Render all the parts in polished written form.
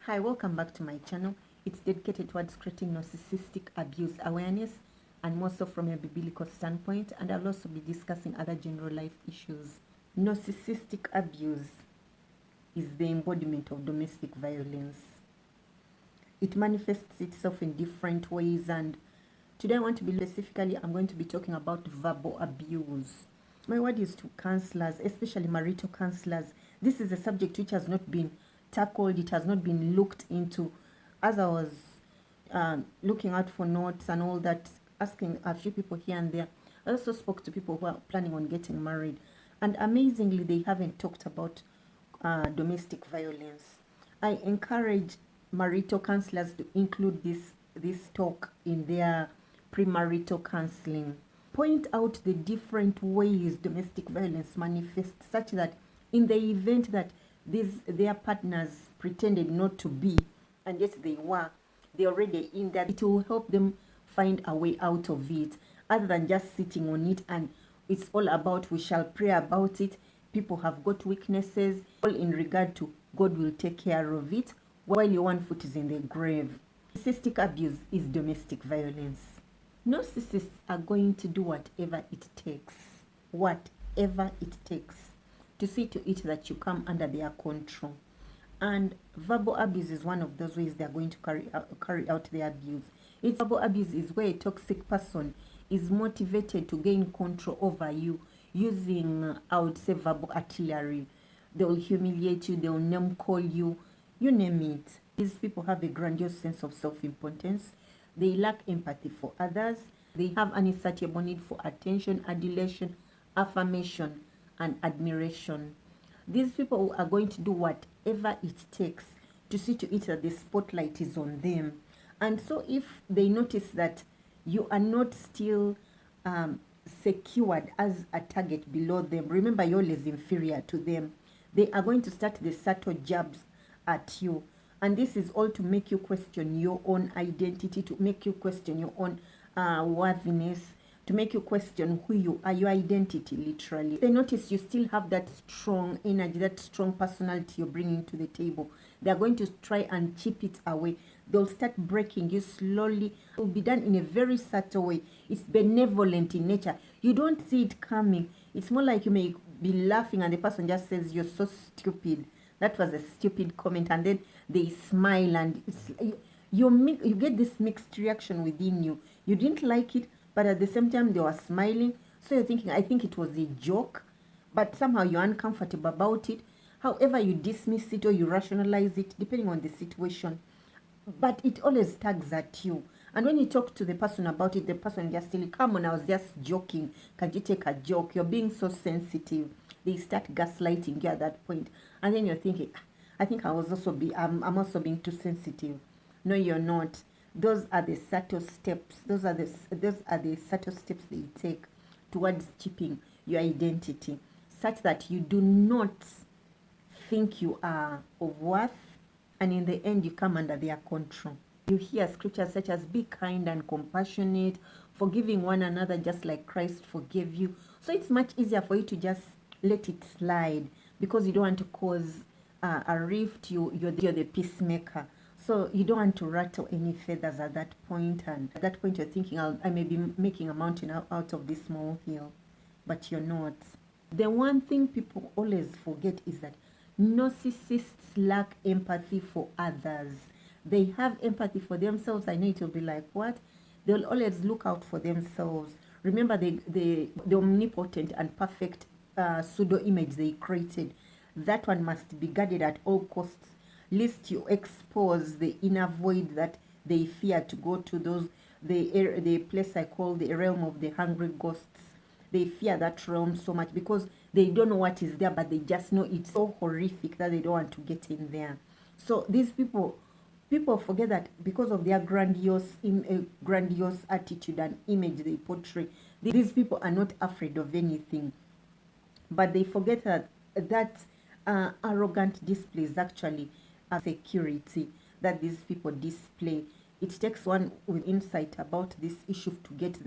Hi, welcome back to my channel. It's dedicated towards creating narcissistic abuse awareness, and more so from a biblical standpoint, and I'll also be discussing other general life issues. Narcissistic abuse is the embodiment of domestic violence. It manifests itself in different ways, and today I'm going to be talking about verbal abuse. My word is to counselors, especially marital counselors. This is a subject which has not been tackled, it has not been looked into. As I was looking out for notes and all that, asking a few people here and there, I also spoke to people who are planning on getting married, and amazingly they haven't talked about domestic violence. I encourage marital counselors to include this talk in their premarital counseling. Point out the different ways domestic violence manifests, such that in the event that their partners pretended not to be, and yet they're already in that, it will help them find a way out of it, other than just sitting on it and it's all about we shall pray about it. People have got weaknesses, all in regard to God will take care of it, while your one foot is in the grave. Narcissistic abuse is domestic violence. Narcissists are going to do whatever it takes to see to it that you come under their control. And verbal abuse is one of those ways they are going to carry out their abuse. Verbal abuse is where a toxic person is motivated to gain control over you using, I would say, verbal artillery. They will humiliate you, they will name call you, you name it. These people have a grandiose sense of self-importance. They lack empathy for others. They have an insatiable need for attention, adulation, affirmation, and admiration. These people are going to do whatever it takes to see to it that the spotlight is on them. And so if they notice that you are not still secured as a target below them, remember you're always inferior to them, they are going to start the subtle jabs at you. And this is all to make you question your own identity, to make you question your own worthiness, to make you question who you are, your identity, literally. They notice you still have that strong energy, that strong personality you're bringing to the table. They're going to try and chip it away. They'll start breaking you slowly. It will be done in a very subtle way. It's benevolent in nature. You don't see it coming. It's more like you may be laughing and the person just says, "You're so stupid. That was a stupid comment," and then they smile, and you get this mixed reaction within you. You didn't like it, but at the same time they were smiling, so you're thinking, I think it was a joke, but somehow you're uncomfortable about it. However, you dismiss it or you rationalize it depending on the situation, but it always tags at you. And when you talk to the person about it, the person just tells you, "Come on, I was just joking. Can you take a joke? You're being so sensitive." They start gaslighting you at that point, and then you're thinking, I think I'm also being too sensitive. No, you're not. Those are the subtle steps. Those are the subtle steps they take towards chipping your identity, such that you do not think you are of worth, and in the end you come under their control. You hear scriptures such as, "Be kind and compassionate, forgiving one another just like Christ forgave you." So it's much easier for you to just let it slide because you don't want to cause a rift. You're the peacemaker. So you don't want to rattle any feathers at that point, and at that point you're thinking, I may be making a mountain out of this molehill, but you're not. The one thing people always forget is that narcissists lack empathy for others. They have empathy for themselves. I know it will be like, what? They'll always look out for themselves. Remember the omnipotent and perfect pseudo image they created. That one must be guarded at all costs, lest you expose the inner void that they fear to go to. The place I call the realm of the hungry ghosts. They fear that realm so much because they don't know what is there, but they just know it's so horrific that they don't want to get in there. So these people forget that because of their grandiose attitude and image they portray, these people are not afraid of anything. But they forget that arrogant display is actually a security that these people display. It takes one with insight about this issue to get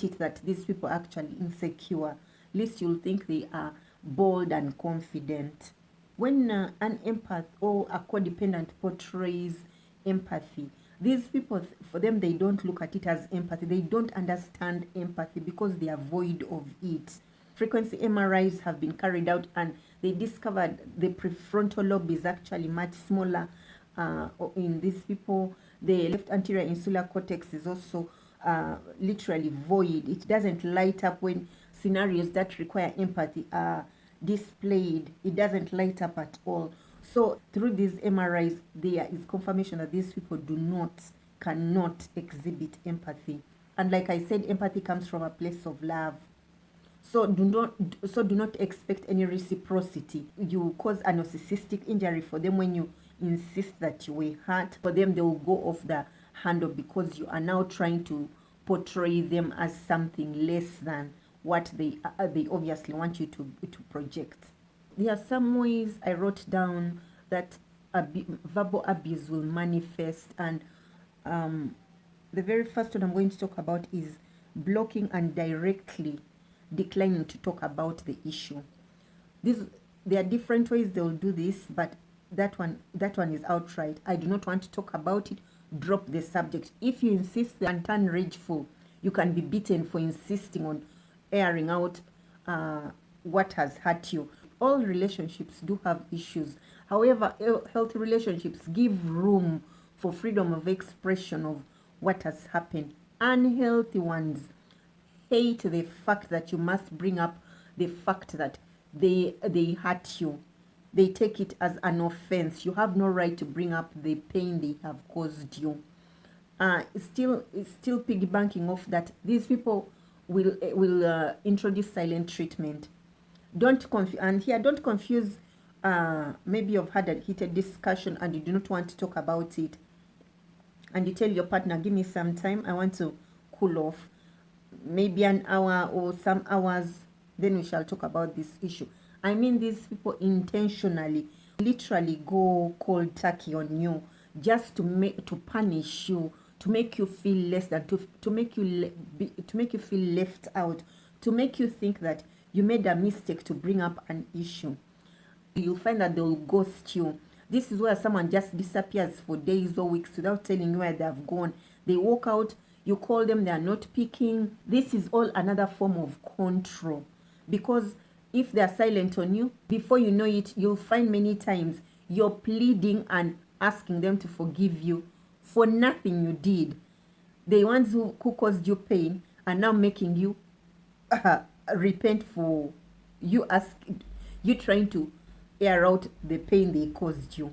it that these people are actually insecure. At least you'll think they are bold and confident. When an empath or a codependent portrays empathy, these people, for them, they don't look at it as empathy. They don't understand empathy because they are void of it. Frequency MRIs have been carried out, and they discovered the prefrontal lobe is actually much smaller in these people. The left anterior insular cortex is also literally void. It doesn't light up when scenarios that require empathy are displayed. It doesn't light up at all. So through these MRIs, there is confirmation that these people cannot exhibit empathy. And like I said, empathy comes from a place of love. So do not expect any reciprocity. You cause a narcissistic injury for them when you insist that you were hurt. For them, they will go off the handle because you are now trying to portray them as something less than what they obviously want you to project. There are some ways I wrote down that verbal abuse will manifest, and the very first one I'm going to talk about is blocking and directly declining to talk about the issue. There are different ways they'll do this, but that one is outright. I do not want to talk about it. Drop the subject. If you insist and turn rageful, you can be beaten for insisting on airing out what has hurt you. All relationships do have issues. However, healthy relationships give room for freedom of expression of what has happened. Unhealthy ones hate the fact that you must bring up the fact that they hurt you. They take it as an offense. You have no right to bring up the pain they have caused you. Still piggybacking off that, these people will introduce silent treatment. Don't confuse. Maybe you've had a heated discussion and you do not want to talk about it, and you tell your partner, "Give me some time. I want to cool off. Maybe an hour or some hours. Then we shall talk about this issue." I mean, these people intentionally, literally go cold turkey on you just to punish you, to make you feel less than, to make you feel left out, to make you think that you made a mistake to bring up an issue. You'll find that they'll ghost you. This is where someone just disappears for days or weeks without telling you where they have gone. They walk out, you call them, they are not picking. This is all another form of control, because if they are silent on you, before you know it, you'll find many times you're pleading and asking them to forgive you for nothing you did. The ones who caused you pain are now making you repent for you trying to air out the pain they caused you.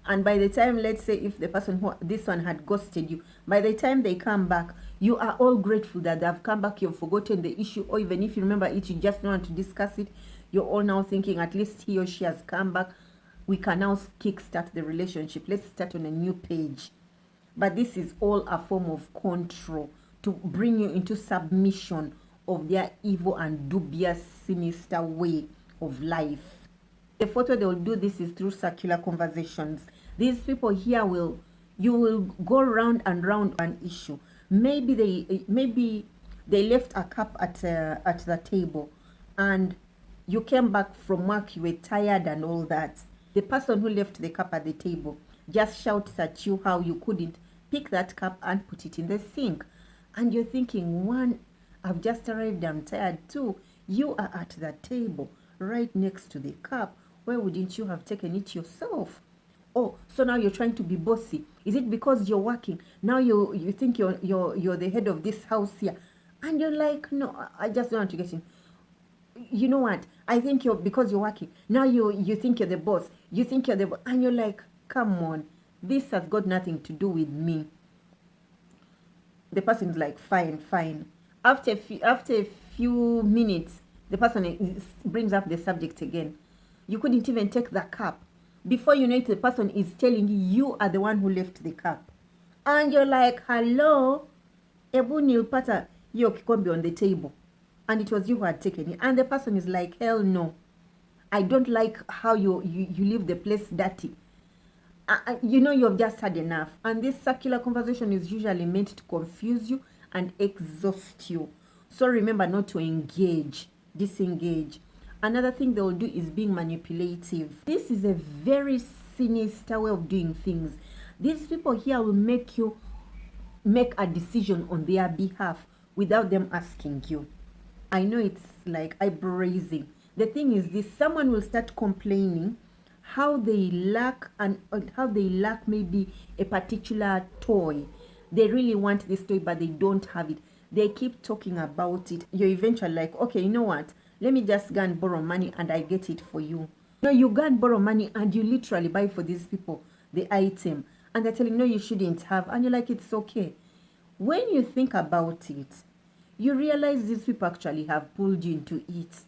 And by the time, let's say, if the person this one had ghosted you, by the time they come back, you are all grateful that they've come back. You've forgotten the issue, or even if you remember it, you just don't want to discuss it. You're all now thinking, at least he or she has come back. We can now kickstart the relationship. Let's start on a new page. But this is all a form of control to bring you into submission of their evil and dubious, sinister way of life. The fourth way they will do this is through circular conversations. These people here you will go round and round an issue. Maybe they left a cup at the table, and you came back from work, you were tired and all that. The person who left the cup at the table just shouts at you how you couldn't pick that cup and put it in the sink. And you're thinking, one, I've just arrived, I'm tired. Two, you are at that table right next to the cup. Why wouldn't you have taken it yourself? Oh, so now you're trying to be bossy. Is it because you're working? Now you think you're the head of this house here. And you're like, no, I just don't want to get in. You know what? I think because you're working. Now you think you're the boss. You think you're the boss. And you're like, come on. This has got nothing to do with me. The person is like, fine. After a few minutes, the person brings up the subject again. You couldn't even take the cup. Before you know it, the person is telling you are the one who left the cup. And you're like, hello? Ebu nilipata hiyo kikombe on the table. And it was you who had taken it. And the person is like, hell no. I don't like how you leave the place dirty. You know you've just had enough. And this circular conversation is usually meant to confuse you and exhaust you. So remember not to engage, disengage. Another thing they will do is being manipulative. This is a very sinister way of doing things. These people here will make you make a decision on their behalf without them asking you. I know it's like eyebrow raising. The thing is this, someone will start complaining how they lack maybe a particular toy. They really want this toy but they don't have it. They keep talking about it. You're eventually like, okay, you know what, let me just go and borrow money and I get it for you. No, you go and borrow money and you literally buy for these people the item, and they're telling you, no, you shouldn't have, and you're like, it's okay. When you think about it, you realize these people actually have pulled you into it.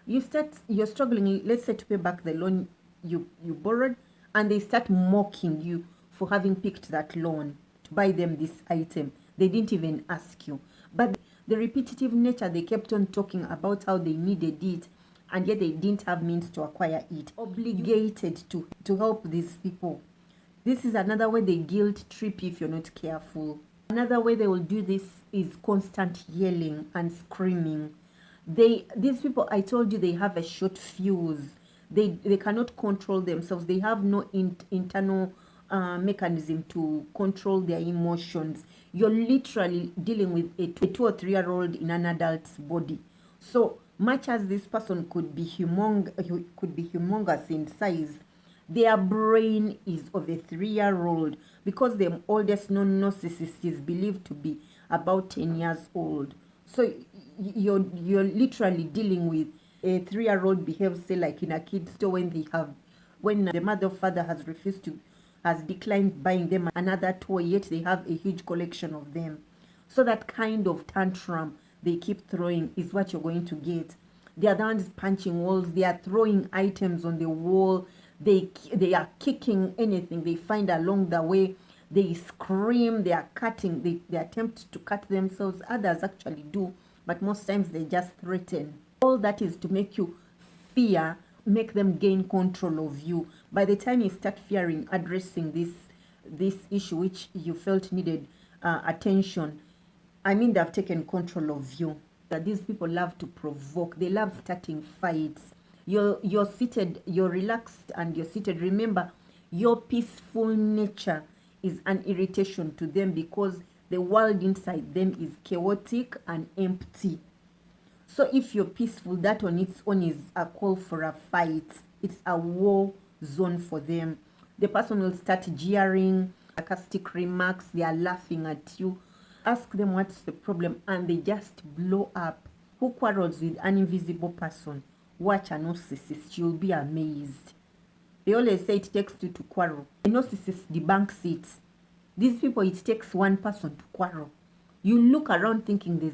You're struggling, let's say, to pay back the loan you borrowed, and they start mocking you for having picked that loan to buy them this item. They didn't even ask you. But the repetitive nature, they kept on talking about how they needed it, and yet they didn't have means to acquire it. Obligated to help these people. This is another way they guilt trip if you're not careful. Another way they will do this is constant yelling and screaming. These people, I told you, they have a short fuse. They cannot control themselves. They have no internal mechanism to control their emotions. You're literally dealing with a 2 or 3 year old in an adult's body. So much as this person could be humongous in size, their brain is of a 3-year-old, because the oldest known narcissist is believed to be about 10 years old. So you're literally dealing with a 3-year-old behaves, say, like in a kid's store when the mother or father has declined buying them another toy, yet they have a huge collection of them. So that kind of tantrum they keep throwing is what you're going to get. They are the ones punching walls. They are throwing items on the wall. They are kicking anything they find along the way. They scream. They are cutting. They attempt to cut themselves. Others actually do, but most times they just threaten. All that is to make you fear, make them gain control of you. By the time you start fearing addressing this issue which you felt needed attention, I mean, they've taken control of you. That these people love to provoke. They love starting fights. You're seated, you're relaxed, and you're seated. Remember, your peaceful nature is an irritation to them because the world inside them is chaotic and empty. So if you're peaceful, that on its own is a call for a fight. It's a war zone for them. The person will start jeering, sarcastic remarks. They are laughing at you. Ask them what's the problem, and they just blow up. Who quarrels with an invisible person? Watch a narcissist. You'll be amazed. They always say it takes two to quarrel. A narcissist debunks it. These people, it takes one person to quarrel. You look around thinking there's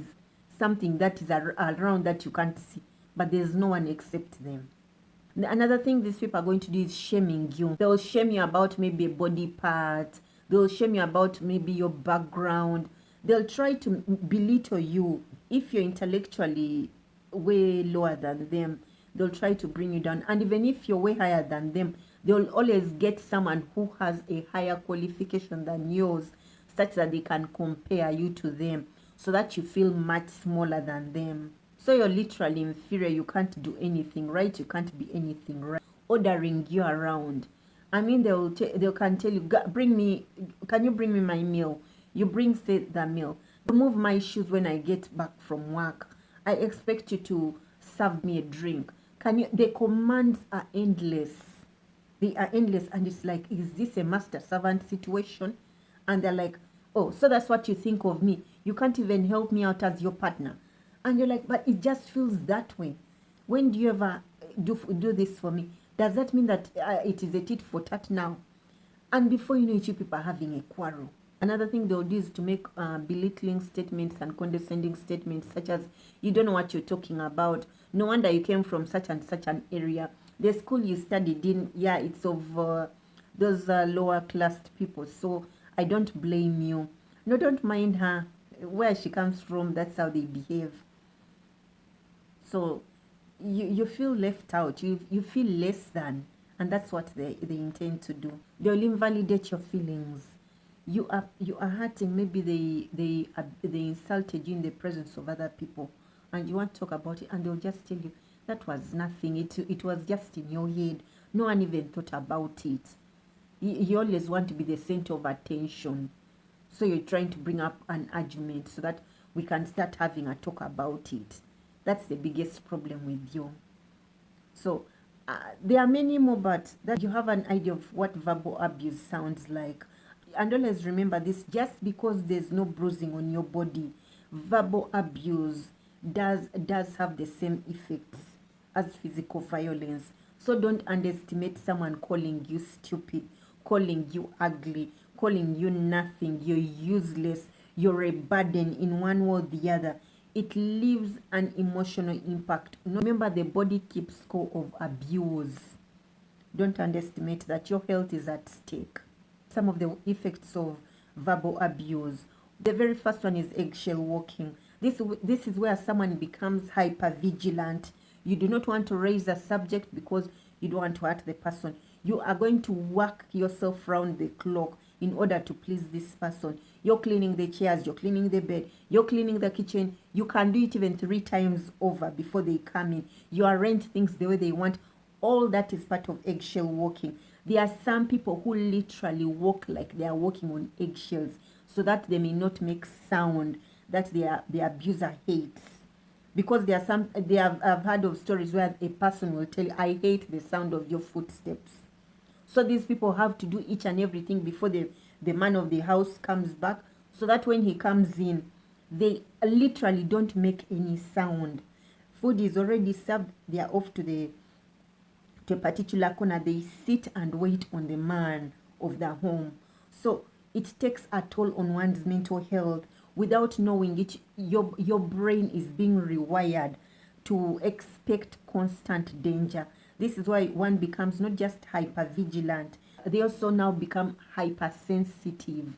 something that is around that you can't see, but there's no one except them. Another thing these people are going to do is shaming you. They'll shame you about maybe a body part. They'll shame you about maybe your background. They'll try to belittle you. If you're intellectually way lower than them, they'll try to bring you down. And even if you're way higher than them, they'll always get someone who has a higher qualification than yours, such that they can compare you to them, so that you feel much smaller than them. So you're literally inferior. You can't do anything right. You can't be anything right. Ordering you around. I mean, they can tell you, can you bring me my meal? You bring, say, the meal. Remove my shoes when I get back from work. I expect you to serve me a drink. The commands are endless. They are endless, and it's like, is this a master-servant situation? And they're like, oh, so that's what you think of me. You can't even help me out as your partner. And you're like, but it just feels that way. When do you ever do this for me? Does that mean that it is a tit for tat now? And before you know it, you people are having a quarrel. Another thing they'll do is to make belittling statements and condescending statements, such as, you don't know what you're talking about. No wonder you came from such and such an area. The school you studied in, yeah, it's of those lower class people. So I don't blame you. No, don't mind her. Where she comes from, that's how they behave. So you feel left out. You feel less than. And that's what they intend to do. They'll invalidate your feelings. You are hurting. Maybe they insulted you in the presence of other people, and you want to talk about it, and they'll just tell you, That was nothing. It was just in your head. No one even thought about it. You always want to be the center of attention. So you're trying to bring up an argument so that we can start having a talk about it. That's the biggest problem with you. So there are many more, but that you have an idea of what verbal abuse sounds like. And always remember this, just because there's no bruising on your body, verbal abuse does have the same effects as physical violence. So don't underestimate someone calling you stupid, calling you ugly, calling you nothing, you're useless, you're a burden in one way or the other. It leaves an emotional impact. Remember, the body keeps score of abuse. Don't underestimate that your health is at stake. Some of the effects of verbal abuse. The very first one is eggshell walking. This is where someone becomes hyper vigilant. You do not want to raise a subject because you don't want to hurt the person. You are going to work yourself round the clock in order to please this person. You're cleaning the chairs, you're cleaning the bed, you're cleaning the kitchen. You can do it even 3 times over before they come in. You arrange things the way they want. All that is part of eggshell walking. There are some people who literally walk like they are walking on eggshells so that they may not make sound that the abuser hates. Because there are some, I've heard of stories where a person will tell you, I hate the sound of your footsteps. So these people have to do each and everything before the man of the house comes back, so that when he comes in, they literally don't make any sound. Food is already served, they are off to a particular corner. They sit and wait on the man of the home. So it takes a toll on one's mental health. Without knowing it, your brain is being rewired to expect constant danger. This is why one becomes not just hyper vigilant, they also now become hypersensitive.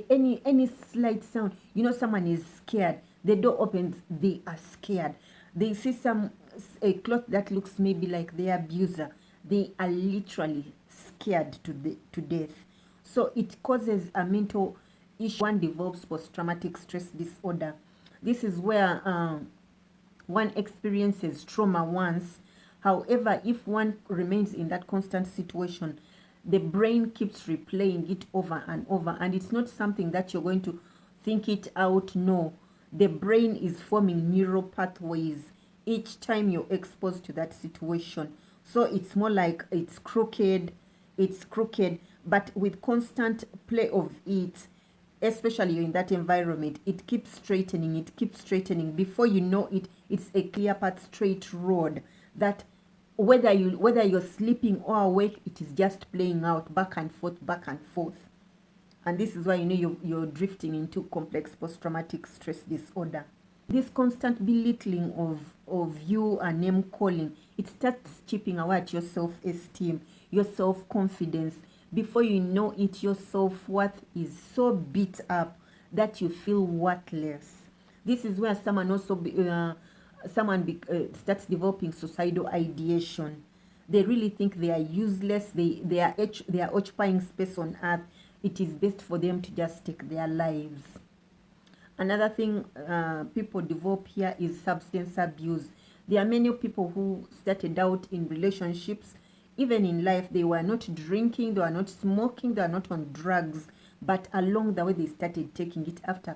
Any slight sound, someone is scared, the door opens, they are scared. They see a cloth that looks maybe like the abuser, they are literally scared to death. So it causes a mental issue. One develops post-traumatic stress disorder. This is where one experiences trauma once. However, if one remains in that constant situation, the brain keeps replaying it over and over, and it's not something that you're going to think it out. No, the brain is forming neural pathways each time you're exposed to that situation. So it's more like it's crooked, but with constant play of it, especially in that environment, it keeps straightening. Before you know it, it's a clear path, straight road that whether you're sleeping or awake, it is just playing out back and forth. And this is why you're drifting into complex post-traumatic stress disorder. This constant belittling of you and name calling, it starts chipping away at your self-esteem, your self-confidence. Before you know it, your self-worth is so beat up that you feel worthless. This is where someone also starts developing suicidal ideation. They really think they are useless. They are occupying space on earth. It is best for them to just take their lives. Another thing people develop here is substance abuse. There are many people who started out in relationships, even in life, they were not drinking, they were not smoking, they were not on drugs, but along the way they started taking it after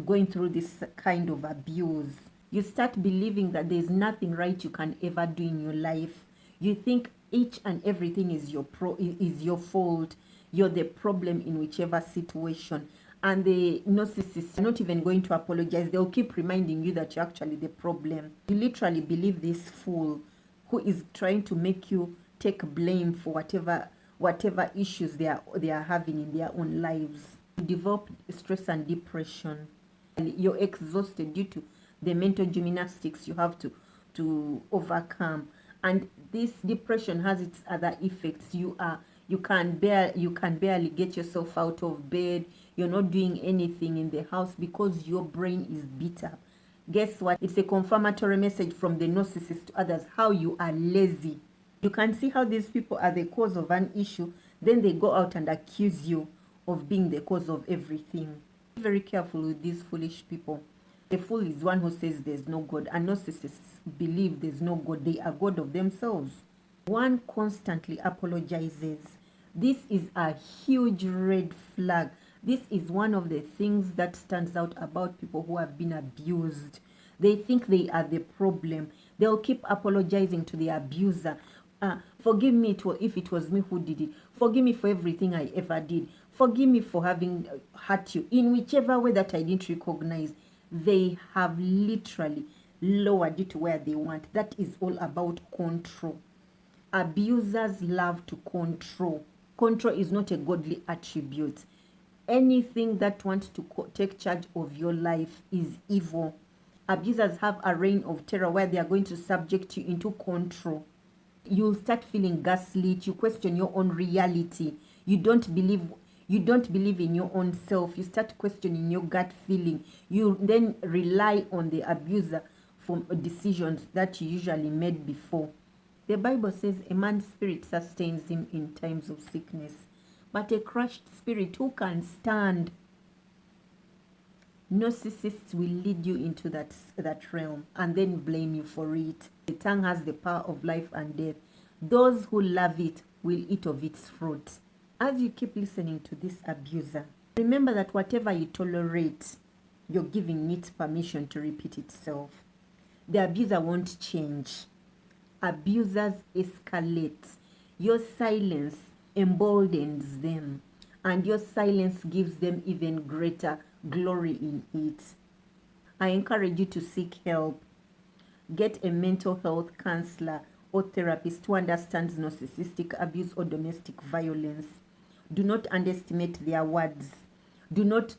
going through this kind of abuse. You start believing that there's nothing right you can ever do in your life. You think each and everything is your fault. You're the problem in whichever situation. And the narcissists are not even going to apologize. They'll keep reminding you that you're actually the problem. You literally believe this fool who is trying to make you take blame for whatever issues they are having in their own lives. You develop stress and depression. And you're exhausted due to the mental gymnastics you have to overcome. And this depression has its other effects. You can barely get yourself out of bed. You're not doing anything in the house because your brain is beat up. Guess what? It's a confirmatory message from the narcissist to others how you are lazy. You can see how these people are the cause of an issue, then they go out and accuse you of being the cause of everything. Be very careful with these foolish people. The fool is one who says there's no God, and narcissists believe there's no God. They are God of themselves. One constantly apologizes. This is a huge red flag. This is one of the things that stands out about people who have been abused. They think they are the problem. They'll keep apologizing to the abuser. Forgive me if it was me who did it. Forgive me for everything I ever did. Forgive me for having hurt you in whichever way that I didn't recognize. They have literally lowered it to where they want. That is all about control. Abusers love to control. Control is not a godly attribute. Anything that wants to take charge of your life is evil. Abusers have a reign of terror where they are going to subject you into control. You'll start feeling gaslit. You question your own reality. You don't believe in your own self. You start questioning your gut feeling. You then rely on the abuser for decisions that you usually made before. The Bible says a man's spirit sustains him in times of sickness, but a crushed spirit, who can stand? Narcissists will lead you into that realm and then blame you for it. The tongue has the power of life and death. Those who love it will eat of its fruit. As you keep listening to this abuser, remember that whatever you tolerate, you're giving it permission to repeat itself. The abuser won't change. Abusers escalate. Your silence emboldens them, and your silence gives them even greater glory in it. I encourage you to seek help. Get a mental health counselor or therapist who understands narcissistic abuse or domestic violence. Do not underestimate their words. Do not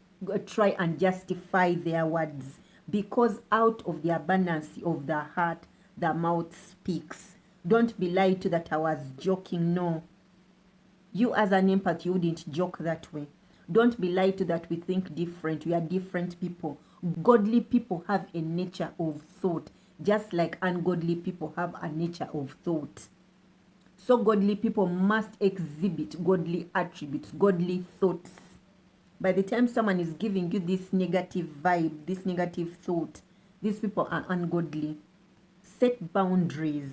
try and justify their words, because out of the abundance of the heart, the mouth speaks. Don't be lied to that I was joking. No. You as an empath, you wouldn't joke that way. Don't be lied to that we think different. We are different people. Godly people have a nature of thought, just like ungodly people have a nature of thought. So godly people must exhibit godly attributes, godly thoughts. By the time someone is giving you this negative vibe, this negative thought, these people are ungodly. Set boundaries.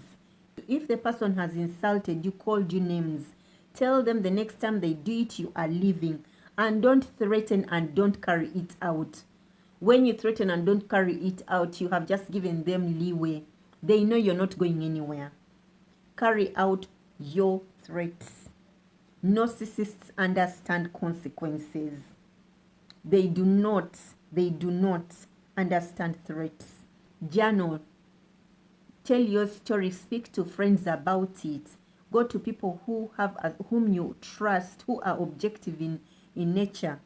If the person has insulted you, called you names, tell them the next time they do it, you are leaving. And don't threaten and don't carry it out. When you threaten and don't carry it out, you have just given them leeway. They know you're not going anywhere. Carry out your threats. Narcissists understand consequences. They do not understand threats. Journal. Tell your story. Speak to friends about it. Go to people whom you trust, who are objective in nature.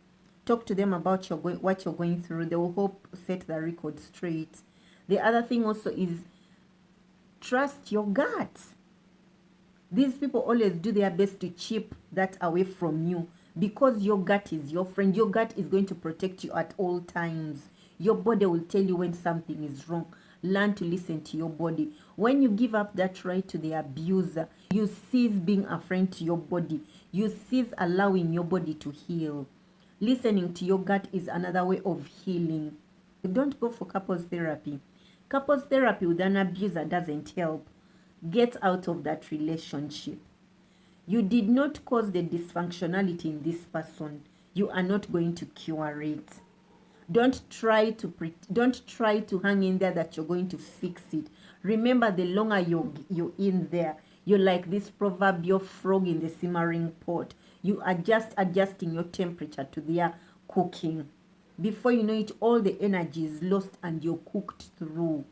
Talk to them about what you're going through. They will help set the record straight. The other thing also is trust your gut. These people always do their best to chip that away from you, because your gut is your friend. Your gut is going to protect you at all times. Your body will tell you when something is wrong. Learn to listen to your body. When you give up that right to the abuser, you cease being a friend to your body. You cease allowing your body to heal. Listening to your gut is another way of healing. Don't go for couples therapy. Couples therapy with an abuser doesn't help. Get out of that relationship. You did not cause the dysfunctionality in this person. You are not going to cure it. Don't try to hang in there that you're going to fix it. Remember, the longer you're in there, you're like this proverbial frog in the simmering pot. You are just adjusting your temperature to their cooking. Before you know it, all the energy is lost and you're cooked through.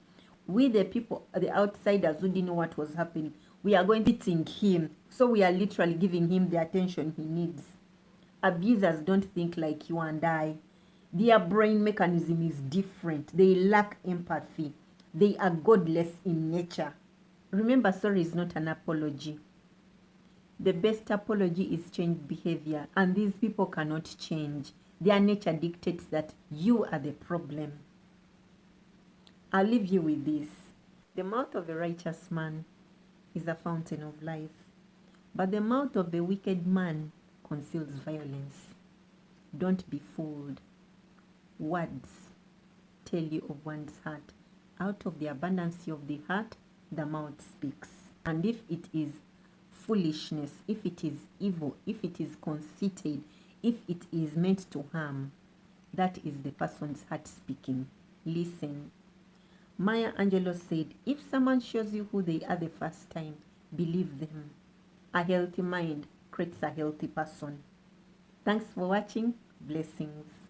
We, the people, the outsiders who didn't know what was happening, we are going to beating him. So we are literally giving him the attention he needs. Abusers don't think like you and I. Their brain mechanism is different. They lack empathy. They are godless in nature. Remember, sorry is not an apology. The best apology is changed behavior, and these people cannot change. Their nature dictates that you are the problem. I'll leave you with this. The mouth of a righteous man is a fountain of life, but the mouth of the wicked man conceals violence. Don't be fooled. Words tell you of one's heart. Out of the abundance of the heart, the mouth speaks. And if it is foolishness, if it is evil, if it is conceited, if it is meant to harm, that is the person's heart speaking. Listen. Maya Angelou said, if someone shows you who they are the first time, believe them. A healthy mind creates a healthy person. Thanks for watching. Blessings.